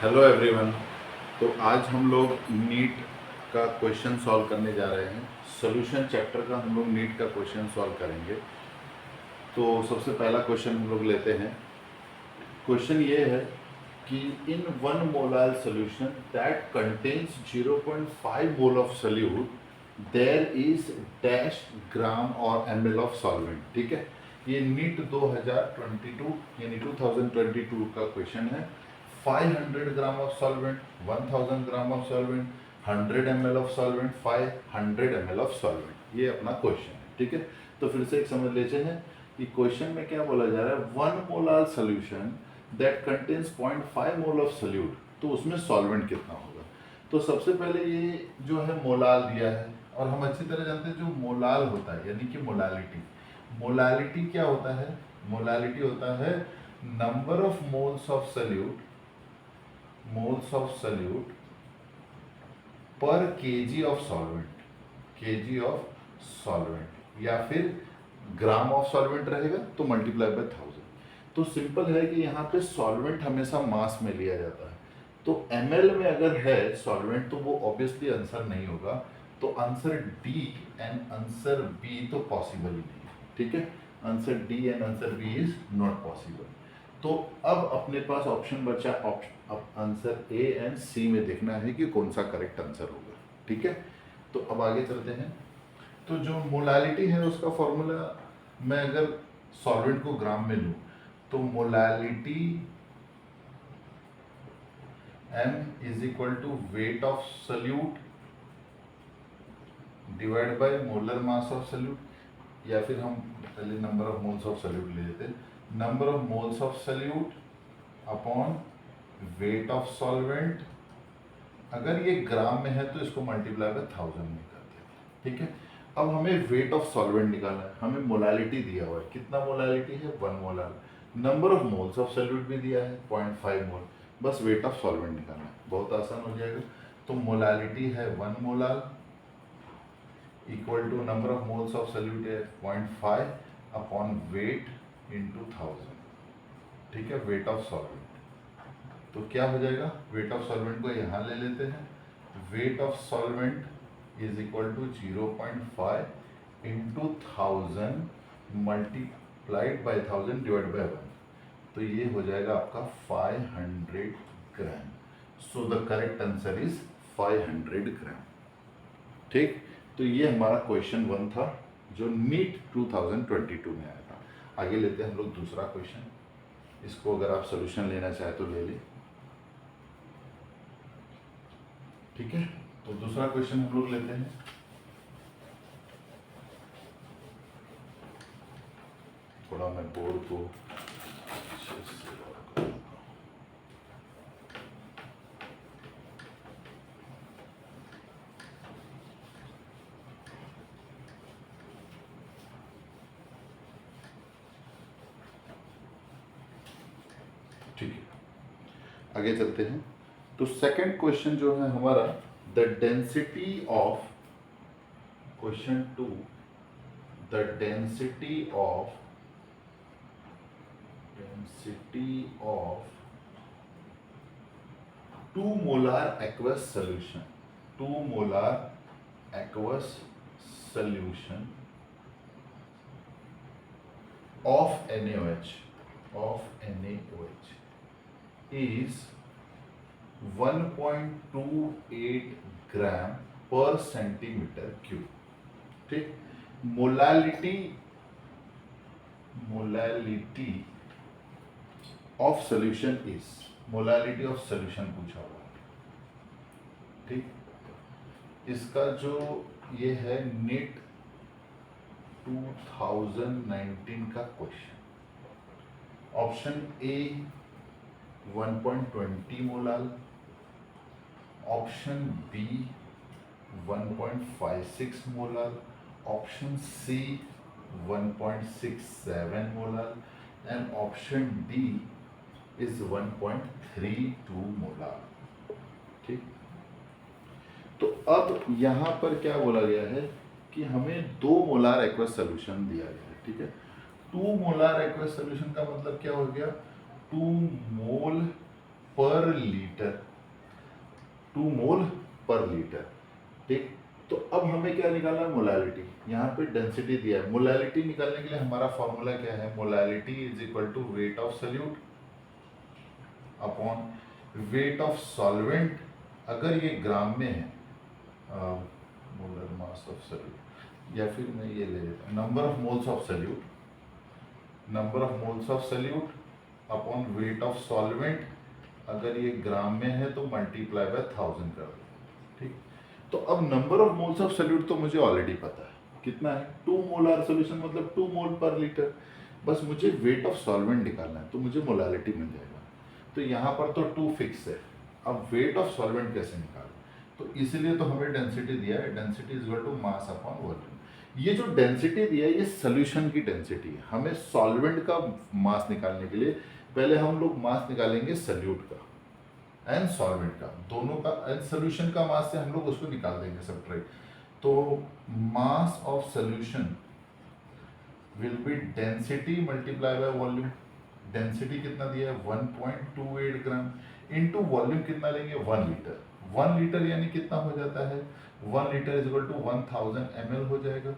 Hello everyone. तो आज हम लोग नीट का क्वेश्चन सॉल्व करने जा रहे हैं। सॉल्यूशन चैप्टर का हम लोग नीट का क्वेश्चन सॉल्व करेंगे। तो सबसे पहला क्वेश्चन हम लोग लेते हैं। क्वेश्चन ये है कि in 1 molar solution that contains 0.5 mole of solute there is dash gram और ml ऑफ सॉल्वेंट। ठीक है, ये नीट 2022 यानी 2022 का क्वेश्चन है। 500 gram of solvent, 1000 gram of solvent, 100 ml of solvent, 500 ml of solvent, ये अपना क्वेश्चन है। ठीक है, तो फिर से एक समझ लेते हैं कि क्वेश्चन में क्या बोला जा रहा है। 1 molar solution that contains 0.5 mole of solute, तो उसमें सॉल्वेंट कितना होगा। तो सबसे पहले ये जो है मोलाल दिया है, और हम अच्छी तरह जानते हैं जो मोलाल होता है यानी कि मोलालिटी। मोलालिटी क्या होता है? मोलालिटी होता है number of moles of solute, moles of solute per KG of solvent, KG of solvent, या फिर ग्राम ऑफ सॉल्वेंट रहेगा तो मल्टीप्लाई बाय 1000। तो सिंपल है कि यहाँ पे सॉल्वेंट हमेशा मास में लिया जाता है। तो ml में अगर है सॉल्वेंट तो वो ऑब्वियसली आंसर नहीं होगा। तो answer D and answer B तो पॉसिबल ही नहीं है। ठीक है, answer D and answer B is not possible. तो अब अपने पास ऑप्शन बचा, अब आंसर ए एंड सी में देखना है कि कौन सा करेक्ट आंसर होगा। ठीक है, तो अब आगे चलते हैं। तो जो मोलालिटी है उसका फॉर्मूला, मैं अगर सॉल्वेंट को ग्राम में लूँ तो molality m is equal to weight of solute divide by molar mass of solute, या फिर हम पहले number of moles of solute ले लेते हैं। Number of moles of solute upon weight of solvent. अगर ये ग्राम में है तो इसको मल्टीप्लाई बाय 1000 में कर देते। ठीक है, अब हमें वेट ऑफ सॉल्वेंट निकालना है। हमें मोलालिटी दिया हुआ है, कितना मोलालिटी है? 1 molar. Number of moles of solute भी दिया है 0.5 मोल। बस वेट ऑफ सॉल्वेंट निकालना है, बहुत आसान हो जाएगा। तो मोलालिटी है 1 molar equal to number of moles of solute है 0.5 अपॉन वेट इंटू 1000। ठीक है, वेट ऑफ सॉल्वेंट। तो क्या हो जाएगा? वेट ऑफ सॉल्वेंट को यहाँ ले लेते हैं। Weight of solvent is equal to 0.5 into 1000 multiplied by 1000 divide by 1। तो ये हो जाएगा आपका 500 gram. So the correct answer is 500 gram. ठीक, तो ये हमारा क्वेश्चन 1 था जो नीट 2022 में आया था। आगे लेते हैं हम लोग दूसरा क्वेश्चन। इसको अगर आप सोल्यूशन लेना चाहे तो ले लें। ठीक है, तो दूसरा क्वेश्चन हम लोग लेते हैं। थोड़ा मैं बोर्ड को अच्छे से लॉक कर दूंगा। ठीक है, आगे चलते हैं। तो सेकंड क्वेश्चन जो है हमारा, the density of, question 2, the density of 2 molar aqueous solution, 2 molar aqueous solution of NaOH is 1.28 ग्राम पर सेंटीमीटर क्यूब। ठीक, molality of solution is, molality of solution पूछा हुआ है। ठीक, इसका जो ये है नीट 2019 का question. Option A 1.20 molal, option B 1.56 molal, option C 1.67 molal and option D is 1.32 molal. ठीक, तो अब यहाँ पर क्या बोला गया है कि हमें 2 मोलार एक्वस सोल्यूशन दिया गया है। ठीक है, 2 मोलार एक्वस सोल्यूशन का मतलब क्या हो गया? 2 मोल पर लीटर, 2 मोल पर लीटर। ठीक, तो अब हमें क्या निकालना है, मोलालिटी। यहाँ पे डेंसिटी दिया है, मोलालिटी निकालने के लिए हमारा फॉर्मूला क्या है, molality is equal to weight of solute upon weight of solvent. अगर ये ग्राम में है, मोलर मास ऑफ सॉल्यूट, या फिर मैं ये ले लेता हूँ number of moles of solute, number of moles of solute upon weight of solvent. अगर ये ग्राम में है तो मल्टीप्लाई बाय 1000 कर दो। ठीक, तो अब number of moles of solute तो मुझे ऑलरेडी पता है कितना है, 2 मोलर सॉल्यूशन मतलब 2 मोल पर लीटर। बस मुझे वेट ऑफ सॉल्वेंट निकालना है, तो मुझे मोलालिटी मिल जाएगा। तो यहाँ पर तो 2 फिक्स है। अब वेट ऑफ सॉल्वेंट कैसे निकालें, तो इसलिए तो हमें डेंसिटी दिया है, density is equal to mass upon volume. ये जो डेंसिटी दिया है ये सोल्यूशन की डेंसिटी है। हमें सॉल्वेंट का मास निकालने के लिए पहले हम लोग मास निकालेंगे सॉल्यूट का एंड सॉल्वेंट का, दोनों का, एंड सोल्यूशन का मास से हम लोग उसको निकाल देंगे सब्ट्रैक्ट। तो mass of solution will be density multiply by volume. Density कितना दिया है, 1.28 ग्राम, इनटू वॉल्यूम कितना लेंगे, 1 लीटर। 1 लीटर यानी कितना हो जाता है, 1 litre is equal to 1000 ml हो जाएगा।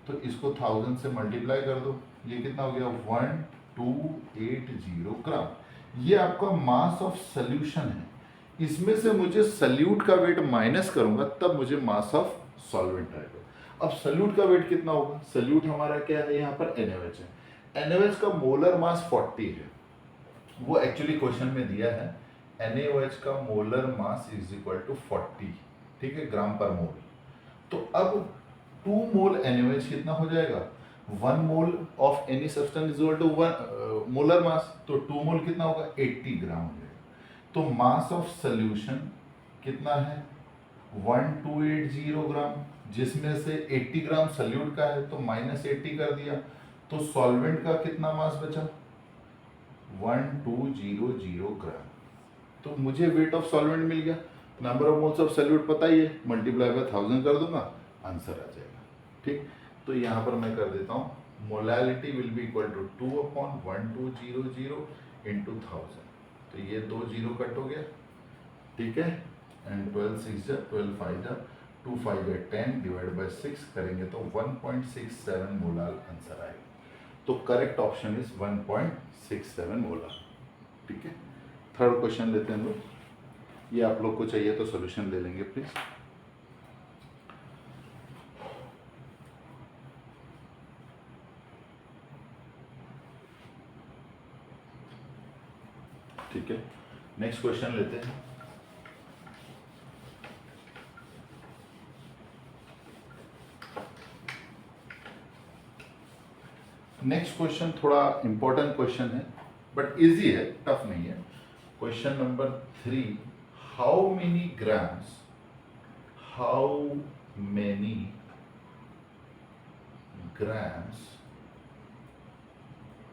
तो इसको 1000 से मल्टीप्लाई कर दो, ये कितना हो गया, 1280 ग्राम। ये आपका मास ऑफ सोल्यूशन है। इसमें से मुझे सल्यूट का वेट माइनस करूंगा तब मुझे मास ऑफ सॉल्वेंट आएगा। अब सल्यूट का वेट कितना होगा, सल्यूट हमारा क्या है, यहाँ पर NaOH है। NaOH का मोलर मास 40 है, वो एक्चुअली क्वेश्चन में दिया है। NaOH का molar mass is equal to 40, ठीक है, ग्राम पर मोल। तो अब 2 मोल NaOH कितना हो जाएगा, 1 mole of any substance is equal to 1 molar mass, तो 2 मोल कितना होगा, 80 ग्राम हो जाएगा। तो मास ऑफ सोल्यूशन कितना है, 1280 ग्राम, जिसमें से 80 ग्राम सल्यूट का है तो -80 कर दिया, तो सॉल्वेंट का कितना मास बचा, 1200 ग्राम। तो मुझे वेट ऑफ सॉल्वेंट मिल गया, number of moles of solute पता ही है, मल्टीप्लाई बाय 1000 कर दूंगा, आंसर आ जाएगा। ठीक, तो यहाँ पर मैं कर देता हूँ, molality will be equal to 2/1200 into 1000। तो ये 2 जीरो कट हो गया, ठीक है, एंड 12 6 जा 12 5 जा 2 5 जा 10 डिवाइड बाय 6 करेंगे तो 1.67 मोलार आंसर आएगा। तो करेक्ट ऑप्शन इज 1.67 मोलार। ठीक है, थर्ड क्वेश्चन लेते हैं हम लोग। ये आप लोग को चाहिए तो सॉल्यूशन ले लेंगे प्लीज। ठीक है, नेक्स्ट क्वेश्चन लेते हैं। नेक्स्ट क्वेश्चन थोड़ा इंपॉर्टेंट क्वेश्चन है, बट इजी है, टफ नहीं है। Question number 3, how many grams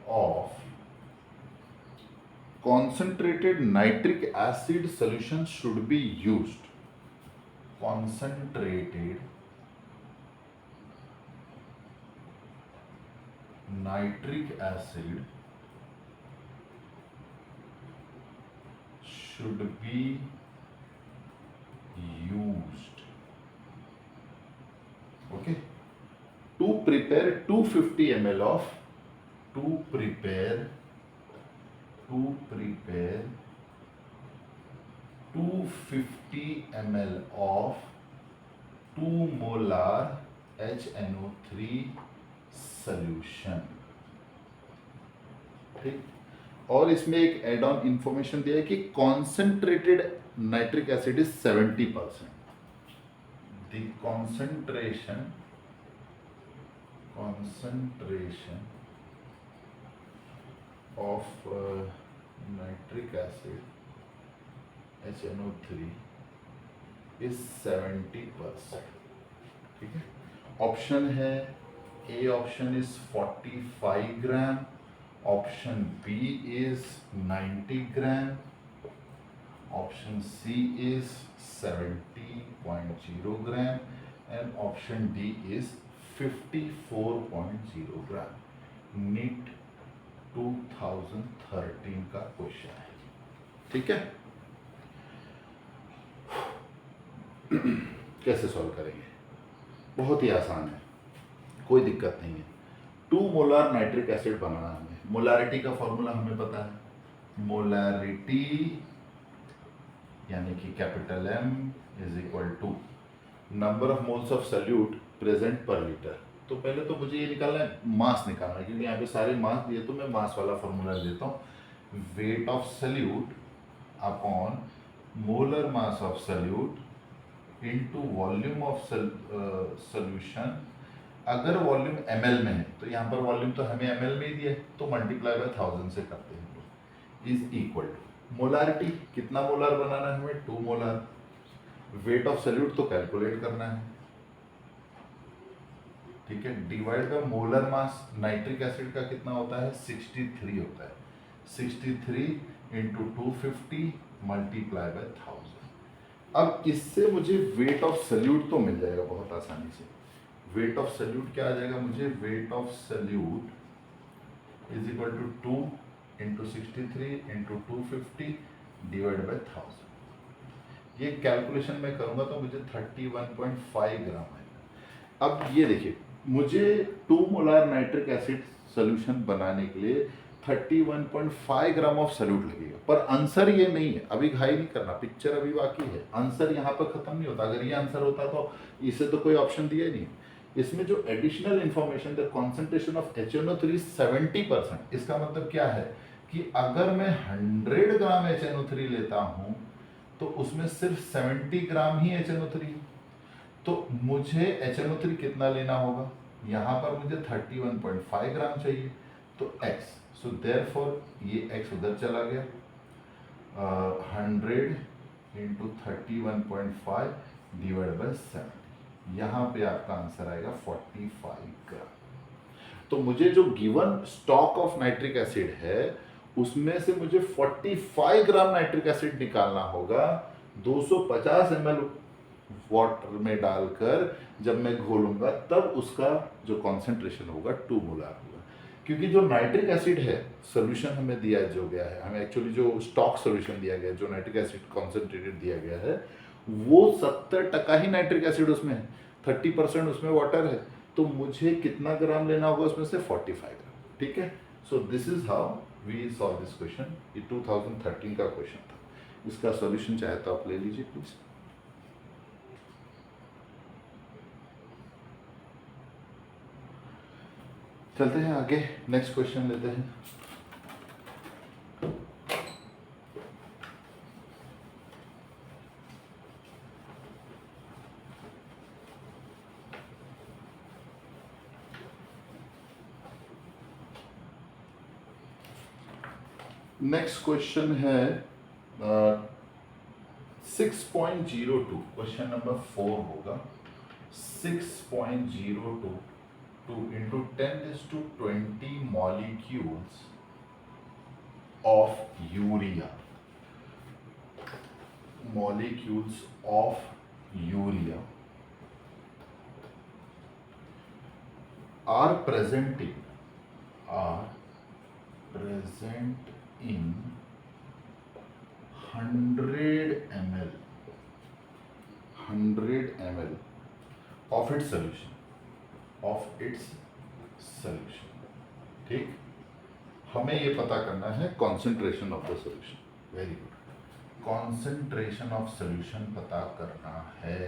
of concentrated nitric acid solution should be used. Concentrated nitric acid should be used. Okay, to prepare 250 ml of 250 ml of 2 molar HNO3 solution। ठीक, और इसमें एक add on information दिया है कि concentrated nitric acid is 70%। The concentration of nitric acid HNO3 is 70%। ठीक है, option है, A option is 45 gram, option B is 90 gram, option C is 70.0 gram and option D is 54.0 gram. NEET 2013 का question है। ठीक है, कैसे solve करेंगे? बहुत ही आसान है, कोई दिक्कत नहीं है। 2 मोलार नाइट्रिक एसिड बनाना है हमें। मोलारिटी का फॉर्मूला हमें पता है, मोलारिटी यानी कि capital M is equal to number of moles of solute present per litre. तो पहले तो मुझे ये निकालना है, मास निकालना है, क्योंकि यहाँ पे सारे मास दिए, तो मैं मास वाला फॉर्मूला देता हूँ। Wait of salute upon molar mass of solute into volume of solution. अगर वॉल्यूम ml में है तो यहाँ पर वॉल्यूम तो हमें ml में ही दिया है, तो मल्टीप्लाई बाय 1000 से करते हैं, इज इक्वल टू मोलारिटी। कितना मोलार बनाना है हमें? 2 मोलार। वेट ऑफ सल्यूट तो कैलकुलेट करना है, ठीक है, divide by molar mass. Nitric acid का कितना होता है? 63 होता है। 63 इंटू 250 मल्टीप्लाई बाय 1000। अब इससे मुझे वेट ऑफ सल्यूट तो मिल जाएगा बहुत आसानी से। वेट ऑफ सल्यूट क्या आ जाएगा मुझे? Weight of solute is equal to 2 into 63 into 250 divide by 1000। ये कैलकुलेशन मैं करूंगा तो मुझे 31.5 ग्राम आएगा। अब ये देखिए, मुझे 2 मोलार नाइट्रिक एसिड सोल्यूशन बनाने के लिए 31.5 ग्राम ऑफ सल्यूट लगेगा। पर आंसर ये नहीं है, अभी घाई नहीं करना, पिक्चर अभी बाकी है। आंसर यहाँ पर खत्म नहीं होता। अगर ये आंसर होता तो इसे तो कोई ऑप्शन दिया ही नहीं। इसमें जो additional information, the concentration of HNO3 70%। इसका मतलब क्या है कि अगर मैं 100 ग्राम HNO3 लेता हूं तो उसमें सिर्फ 70 ग्राम ही HNO3। तो मुझे HNO3 कितना लेना होगा? यहाँ पर मुझे 31.5 ग्राम चाहिए, तो x, सो देयरफॉर ये x उधर चला गया। 100 इंटू 31.5 डिवाइड बाय 7, यहाँ पे आपका आंसर आएगा 45 ग्राम। तो मुझे जो given stock of nitric acid है उसमें से मुझे 45 ग्राम नाइट्रिक एसिड निकालना होगा। 250 ml वाटर में डालकर जब मैं घोलूंगा तब उसका जो कॉन्सेंट्रेशन होगा 2 मोलार होगा। क्योंकि जो नाइट्रिक एसिड है सोल्यूशन हमें दिया जो गया है, हमें एक्चुअली जो स्टॉक सोल्यूशन दिया गया है, जो नाइट्रिक एसिड कॉन्सेंट्रेटेड दिया गया है, वो 70% ही नाइट्रिक एसिड उसमें है, 30% उसमें वाटर है। तो मुझे कितना ग्राम लेना होगा उसमें से? 45 ग्राम। ठीक है, so this is how we solve this question. ये 2013 का क्वेश्चन था। इसका सॉल्यूशन चाहे तो आप ले लीजिए प्लीज। चलते हैं आगे, नेक्स्ट क्वेश्चन लेते हैं। नेक्स्ट क्वेश्चन है 6.02, क्वेश्चन नंबर 4 होगा। 6.02 into 10⁻20 molecules of urea. Molecules of urea are present in 100 ml of its solution। ठीक, हमें ये पता करना है concentration of the solution. Very good, concentration of solution पता करना है।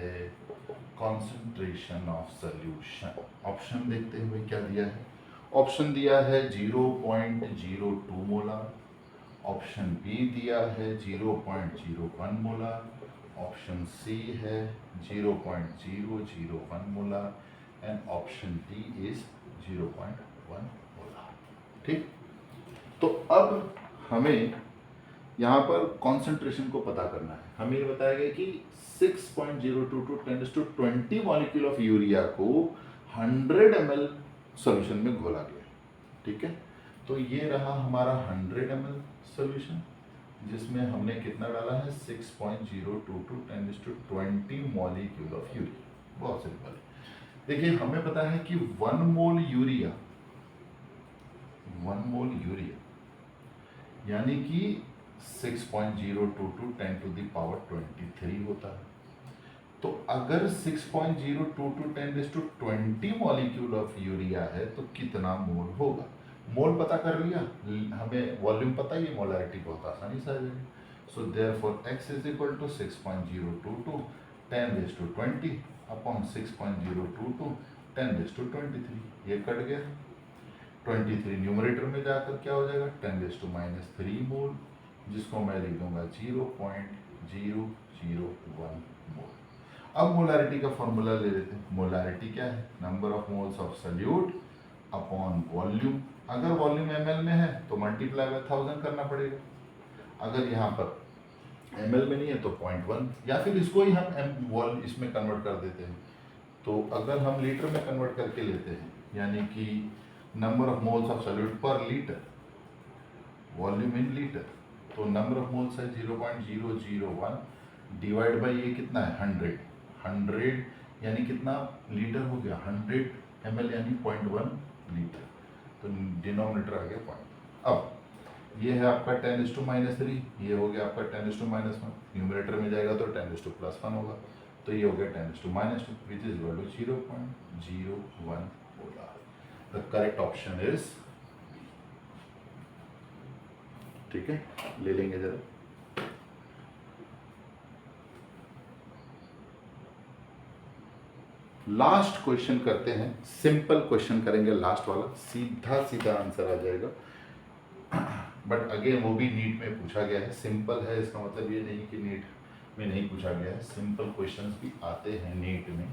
कॉन्सेंट्रेशन ऑफ सॉल्यूशन, ऑप्शन देखते हुए क्या दिया है? ऑप्शन दिया है 0.02 मोलार, ऑप्शन बी दिया है 0.01 मोलार, ऑप्शन सी है 0.001 molar and option D is 0.1 molar. ठीक, तो अब हमें यहाँ पर कॉन्सेंट्रेशन को पता करना है। हमें ये बताया गया कि 6.02 to 10⁻20 मॉलिक्यूल ऑफ यूरिया को 100 ml सॉल्यूशन में घोला गया। ठीक है, तो ये रहा हमारा 100 ml सॉल्यूशन, जिसमें हमने कितना डाला है? 6.02 to 10⁻20 मॉलिक्यूल ऑफ यूरिया। बहुत सिंपल है। देखिए, हमें पता है कि 1 मोल यूरिया यानी कि 6.02 to 10⁻23 होता है। तो अगर 6.02 टू 10⁻20 मॉलिक्यूल ऑफ यूरिया है तो कितना मोल होगा? मोल पता कर लिया, हमें वॉल्यूम पता ही है, मोलैरिटी बहुत आसानी से आ जाएगी। So therefore x is equal to 6.02 to 10⁻20 upon 6.02 to 10⁻23। ये कट गया, 23 न्यूमरेटर में जाकर क्या हो जाएगा 10⁻³ मोल, जिसको मैं लिख दूंगा 0.001 मोल। अब मोलारिटी का फॉर्मूला ले लेते हैं। मोलारिटी क्या है? Number of moles of solute upon volume. अगर वॉल्यूम ml में है तो मल्टीप्लाई बाय 1000 करना पड़ेगा, अगर यहाँ पर ml में नहीं है तो 0.1, या फिर इसको ही हम इसमें कन्वर्ट कर देते हैं। तो अगर हम लीटर में कन्वर्ट करके लेते हैं, यानी कि number of moles of solute पर लीटर, वॉल्यूम इन लीटर, तो नंबर ऑफ मोल्स है 0.001 डिवाइड बाई ये कितना है 100 यानी कितना लीटर हो गया 100 ml यानी 0.1 लीटर, तो डिनोमिनेटर आ गया 0.1। अब ये है आपका 10⁻3, ये हो गया आपका 10⁻1, न्यूमरेटर में जाएगा तो 10⁻+1 होगा, तो ये हो गया 10⁻2 which is equal to 0.01 molar. The correct option is, ठीक है, ले लेंगे जरा। लास्ट क्वेश्चन करते हैं, सिंपल क्वेश्चन करेंगे लास्ट वाला, सीधा सीधा आंसर आ जाएगा। बट अगेन वो भी नीट में पूछा गया है, सिंपल है इसका मतलब ये नहीं कि नीट में नहीं पूछा गया है, सिंपल क्वेश्चंस भी आते हैं नीट में।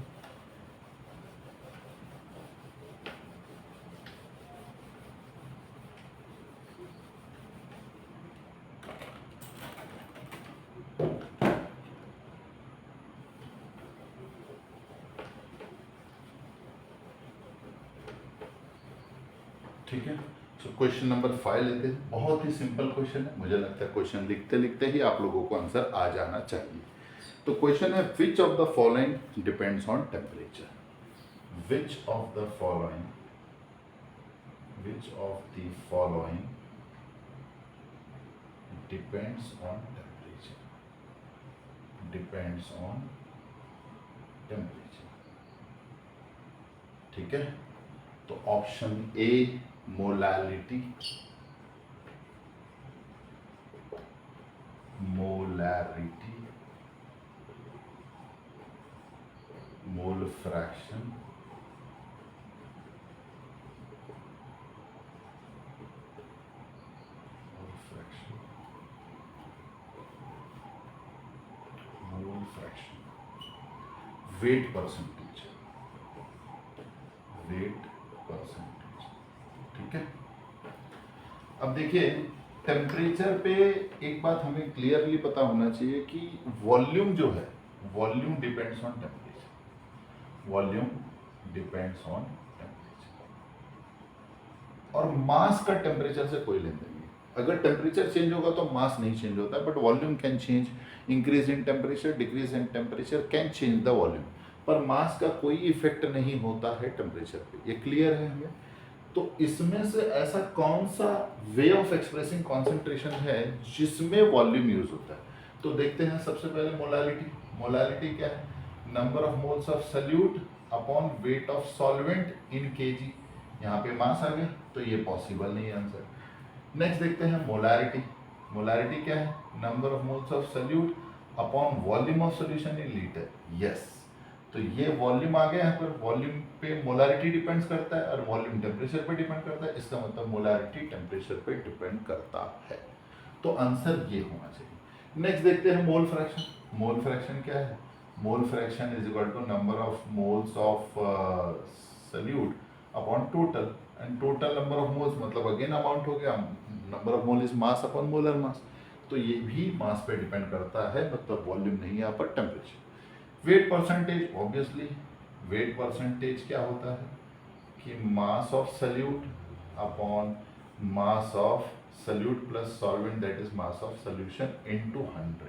ठीक है, तो क्वेश्चन नंबर 5 लेते हैं। बहुत ही सिंपल क्वेश्चन है, मुझे लगता है क्वेश्चन लिखते लिखते ही आप लोगों को आंसर आ जाना चाहिए। तो क्वेश्चन है, which of the following depends on temperature? Which of the following, which of the following depends on temperature, depends on temperature. ठीक है, तो option A molality, molarity, mole fraction, mole fraction, wait percentage, wait percentage. ठीक है, अब देखिए temperature पे एक बात हमें क्लियरली पता होना चाहिए कि वॉल्यूम जो है, volume depends on temperature, volume depends on temperature, और मास का टेम्परेचर से कोई लेन देन नहीं। अगर टेम्परेचर चेंज होगा तो मास नहीं चेंज होता है, but volume can change, increase in temperature, decrease in temperature can change the volume, पर मास का कोई इफेक्ट नहीं होता है टेम्परेचर पे। ये क्लियर है हमें? तो इसमें से ऐसा कौन सा वे ऑफ एक्सप्रेसिंग कॉन्सेंट्रेशन है जिसमें वॉल्यूम यूज होता है? तो देखते हैं सबसे पहले मोलालिटी। मोलालिटी क्या है? Number of moles of solute upon weight of solvent in KG. यहाँ पे मास आ गया तो ये पॉसिबल नहीं है आंसर। नेक्स्ट देखते हैं मोलारिटी। मोलारिटी क्या है? Number of moles of solute upon volume of solution in litre. Yes, तो ये वॉल्यूम आ गया यहाँ पर, वॉल्यूम पे मोलारिटी डिपेंड्स करता है और वॉल्यूम टेम्परेचर पे डिपेंड करता है, इसका मतलब मोलारिटी टेम्परेचर पे डिपेंड करता है। तो आंसर ये होना चाहिए। नेक्स्ट देखते हैं मोल फ्रैक्शन। मोल फ्रैक्शन क्या है? Mole fraction is equal to number of moles of solute upon total, and total number of moles मतलब अगेन अमाउंट हो गया, number of mole is mass upon molar mass, तो ये भी मास पे डिपेंड करता है, मतलब वॉल्यूम नहीं यहाँ पर temperature. Wait percentage, obviously wait percentage क्या होता है कि mass of solute upon mass of solute plus solvent, that is mass of solution into 100।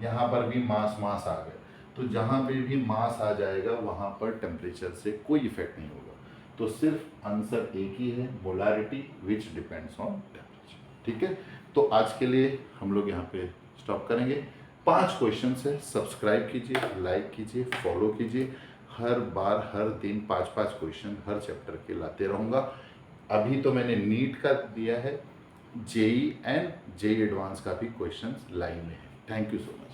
यहाँ पर भी मास मास आ गया, तो जहाँ पे भी मास आ जाएगा वहाँ पर टेम्परेचर से कोई इफेक्ट नहीं होगा, तो सिर्फ आंसर एक ही है, molarity which depends on temperature. ठीक है, तो आज के लिए हम लोग यहाँ पे स्टॉप करेंगे। 5 क्वेश्चन है, सब्सक्राइब कीजिए, लाइक कीजिए, फॉलो कीजिए। हर बार हर दिन 5-5 क्वेश्चन हर चैप्टर के लाते रहूँगा। अभी तो मैंने नीट का दिया है, जेई एंड जेई एडवांस का भी क्वेश्चन लाइन में है। Thank you so much.